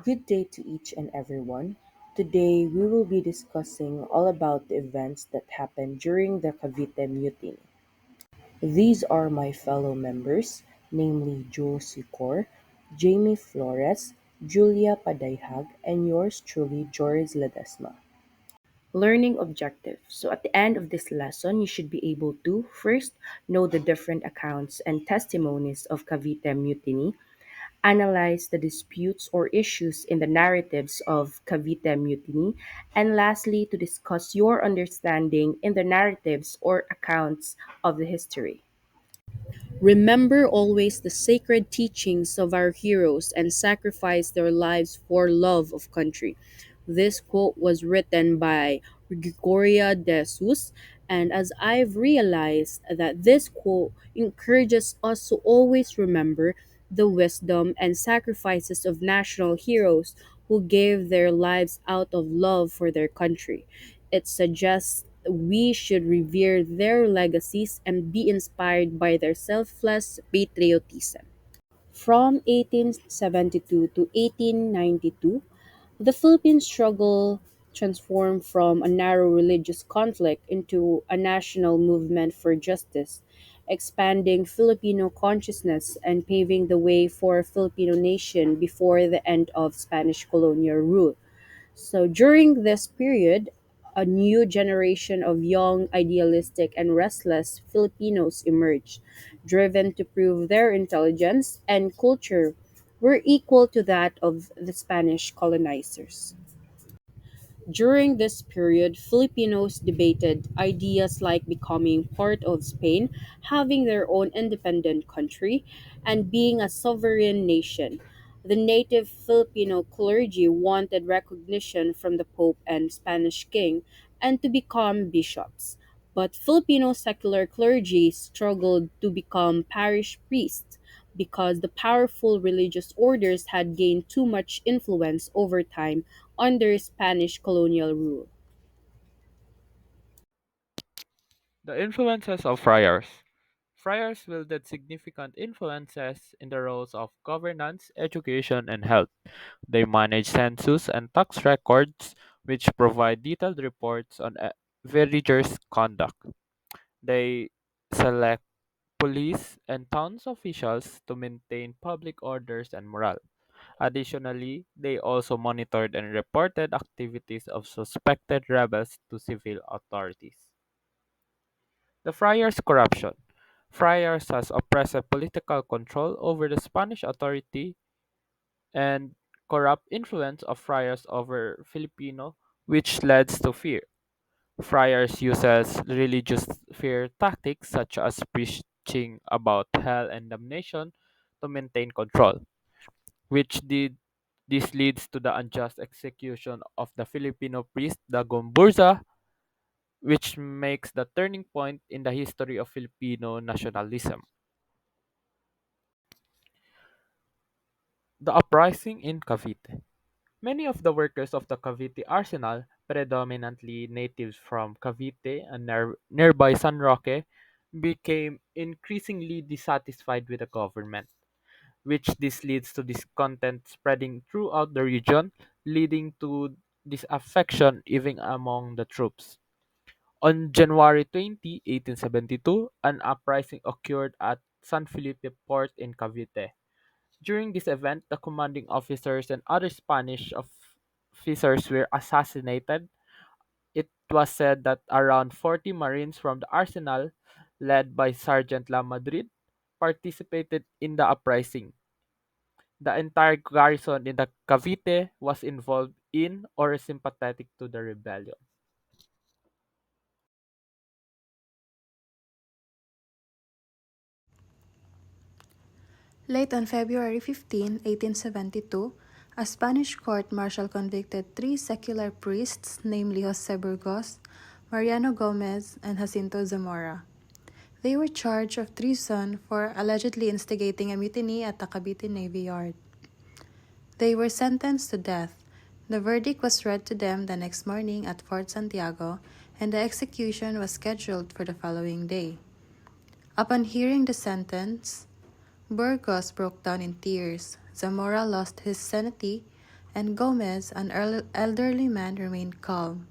Good day to each and everyone. Today we will be discussing all about the events that happened during the Cavite Mutiny. These are my fellow members, namely Jules YUCOR, Jamie Flores, Julia PADAYHAG, and yours truly, JHORIZ LEDESMA. Learning objective. So at the end of this lesson, you should be able to first know the different accounts and testimonies of Cavite Mutiny, analyze the disputes or issues in the narratives of Cavite Mutiny, and lastly, to discuss your understanding in the narratives or accounts of the history. Remember always the sacred teachings of our heroes and sacrifice their lives for love of country. This quote was written by Gregoria de Jesus, and as I've realized that this quote encourages us to always remember the wisdom and sacrifices of national heroes who gave their lives out of love for their country. It suggests we should revere their legacies and be inspired by their selfless patriotism. From 1872 to 1892, the Philippine struggle transformed from a narrow religious conflict into a national movement for justice, expanding Filipino consciousness and paving the way for a Filipino nation before the end of Spanish colonial rule. So during this period, a new generation of young, idealistic, and restless Filipinos emerged, driven to prove their intelligence and culture were equal to that of the Spanish colonizers. During this period, Filipinos debated ideas like becoming part of Spain, having their own independent country, and being a sovereign nation. The native Filipino clergy wanted recognition from the Pope and Spanish king and to become bishops. But Filipino secular clergy struggled to become parish priests because the powerful religious orders had gained too much influence over time under Spanish colonial rule. The influences of friars. Friars wielded significant influences in the roles of governance, education, and health. They manage census and tax records, which provide detailed reports on villagers' conduct. They select police and towns officials to maintain public orders and morale. Additionally, they also monitored and reported activities of suspected rebels to civil authorities. The friars' corruption. Friars has oppressive political control over the Spanish authority and corrupt influence of friars over Filipino, which leads to fear. Friars uses religious fear tactics such as preaching about hell and damnation to maintain control, which did this leads to the unjust execution of the Filipino priest Dagom Burza, which makes the turning point in the history of Filipino nationalism. The uprising in Cavite. Many of the workers of the Cavite arsenal, predominantly natives from Cavite and nearby San Roque, became increasingly dissatisfied with the government, which this leads to discontent spreading throughout the region, leading to disaffection even among the troops. On January 20, 1872, an uprising occurred at San Felipe Port in Cavite. During this event, the commanding officers and other officers were assassinated. It was said that around 40 Marines from the arsenal, led by Sergeant La Madrid, participated in the uprising. The entire garrison in the Cavite was involved in or sympathetic to the rebellion. Late on February 15, 1872, a Spanish court martial convicted three secular priests, namely Jose Burgos, Mariano Gomez, and Jacinto Zamora. They were charged of treason for allegedly instigating a mutiny at the Cavite Navy Yard. They were sentenced to death. The verdict was read to them the next morning at Fort Santiago, and the execution was scheduled for the following day. Upon hearing the sentence, Burgos broke down in tears. Zamora lost his sanity, and Gomez, an elderly man, remained calm.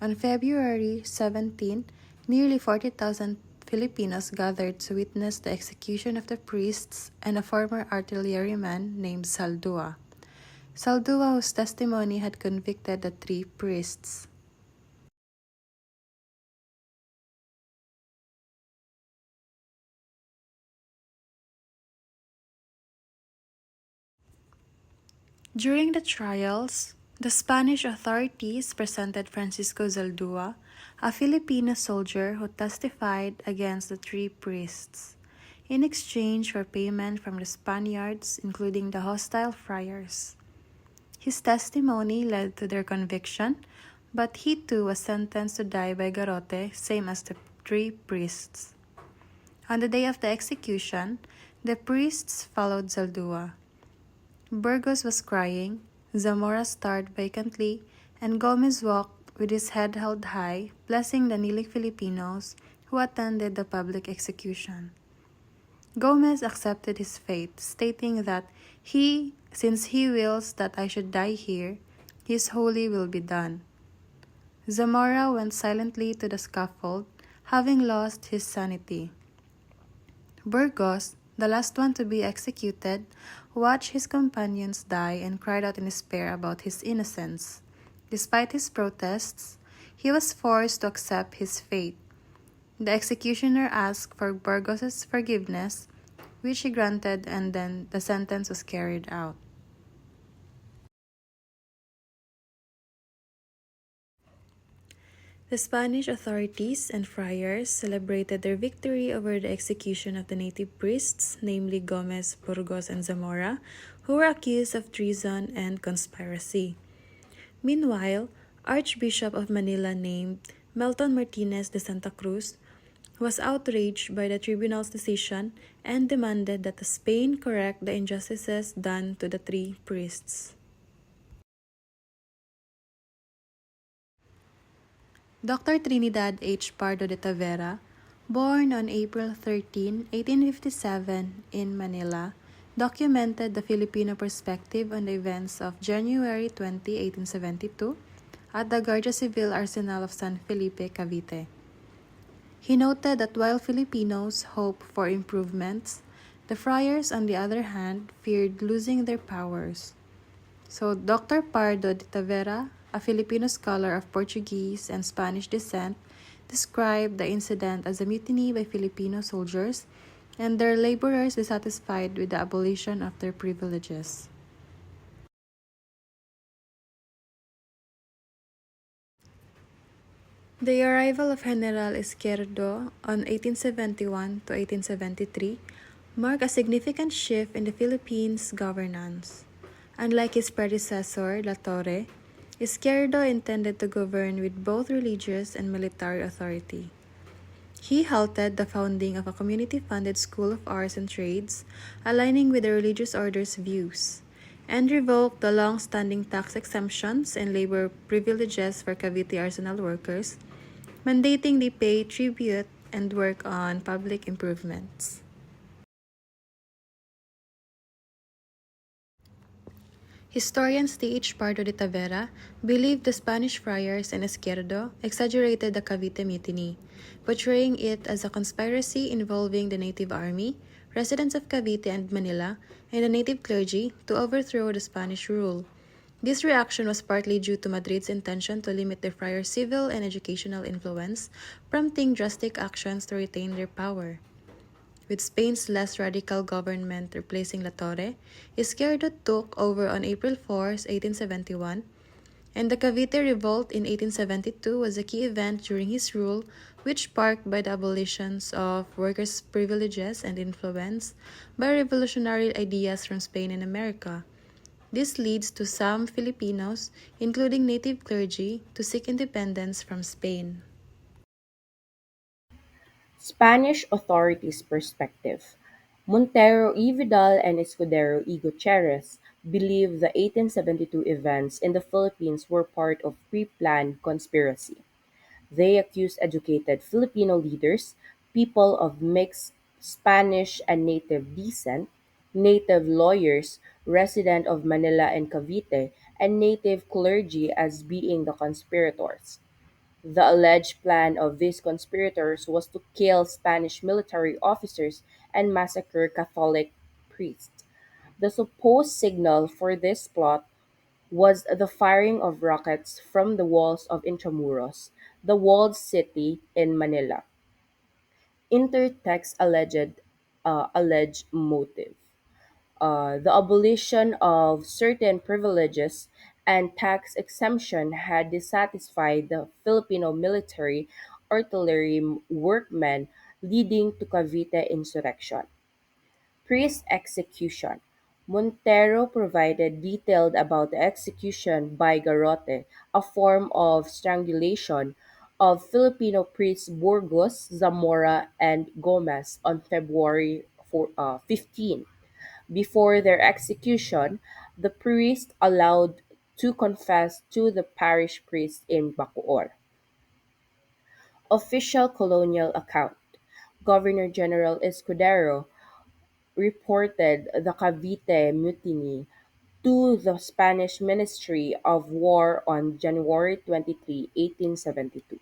On February 17, nearly 40,000 Filipinos gathered to witness the execution of the priests and a former artilleryman named Saldua. Saldua, whose testimony had convicted the three priests. During the trials, the Spanish authorities presented Francisco Zaldua, a Filipino soldier who testified against the three priests, in exchange for payment from the Spaniards, including the hostile friars. His testimony led to their conviction, but he too was sentenced to die by garrote, same as the three priests. On the day of the execution, the priests followed Zaldua. Burgos was crying, Zamora stared vacantly, and Gomez walked with his head held high, blessing the kneeling Filipinos who attended the public execution. Gomez accepted his fate, stating that since he wills that I should die here, his holy will be done. Zamora went silently to the scaffold, having lost his sanity. Burgos, the last one to be executed, watched his companions die and cried out in despair about his innocence. Despite his protests, he was forced to accept his fate. The executioner asked for Burgos's forgiveness, which he granted, and then the sentence was carried out. The Spanish authorities and friars celebrated their victory over the execution of the native priests, namely Gomez, Burgos, and Zamora, who were accused of treason and conspiracy. Meanwhile, Archbishop of Manila named Melton Martinez de Santa Cruz was outraged by the tribunal's decision and demanded that Spain correct the injustices done to the three priests. Dr. Trinidad H. Pardo de Tavera, born on April 13, 1857 in Manila, documented the Filipino perspective on the events of January 20, 1872 at the Guardia Civil Arsenal of San Felipe, Cavite. He noted that while Filipinos hoped for improvements, the friars, on the other hand, feared losing their powers. So Dr. Pardo de Tavera, a Filipino scholar of Portuguese and Spanish descent, described the incident as a mutiny by Filipino soldiers and their laborers dissatisfied with the abolition of their privileges. The arrival of General Izquierdo on 1871 to 1873 marked a significant shift in the Philippines' governance. Unlike his predecessor, La Torre, Izquierdo intended to govern with both religious and military authority. He halted the founding of a community-funded school of arts and trades, aligning with the religious order's views, and revoked the long-standing tax exemptions and labor privileges for Cavite arsenal workers, mandating they pay tribute and work on public improvements. Historian C.H. Pardo de Tavera believed the Spanish friars and Izquierdo exaggerated the Cavite Mutiny, portraying it as a conspiracy involving the native army, residents of Cavite and Manila, and the native clergy to overthrow the Spanish rule. This reaction was partly due to Madrid's intention to limit the friars' civil and educational influence, prompting drastic actions to retain their power. With Spain's less radical government replacing La Torre, Izquierdo took over on April 4, 1871, and the Cavite Revolt in 1872 was a key event during his rule, which sparked by the abolitions of workers' privileges and influence by revolutionary ideas from Spain and America. This leads to some Filipinos, including native clergy, to seek independence from Spain. Spanish authorities' perspective. Montero y Vidal and Escudero y Gutierrez believe the 1872 events in the Philippines were part of pre-planned conspiracy. They accused educated Filipino leaders, people of mixed Spanish and native descent, native lawyers, resident of Manila and Cavite, and native clergy as being the conspirators. The alleged plan of these conspirators was to kill Spanish military officers and massacre Catholic priests. The supposed signal for this plot was the firing of rockets from the walls of Intramuros, the walled city in Manila. Intertext alleged motive. The abolition of certain privileges and tax exemption had dissatisfied the Filipino military artillery workmen, leading to Cavite insurrection. Priest execution. Montero provided detailed about the execution by garrote, a form of strangulation, of Filipino priests Burgos, Zamora, and Gomez on February 15. Before their execution, the priest allowed to confess to the parish priest in Bacoor. Official colonial account. Governor-General Escudero reported the Cavite Mutiny to the Spanish Ministry of War on January 23, 1872.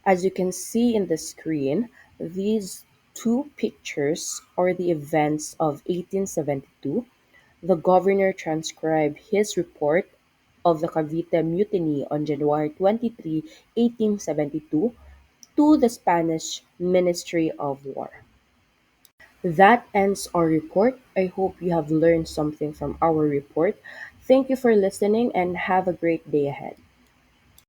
As you can see in the screen, these two pictures are the events of 1872. The governor transcribed his report of the Cavite Mutiny on January 23, 1872, to the Spanish Ministry of War. That ends our report. I hope you have learned something from our report. Thank you for listening and have a great day ahead.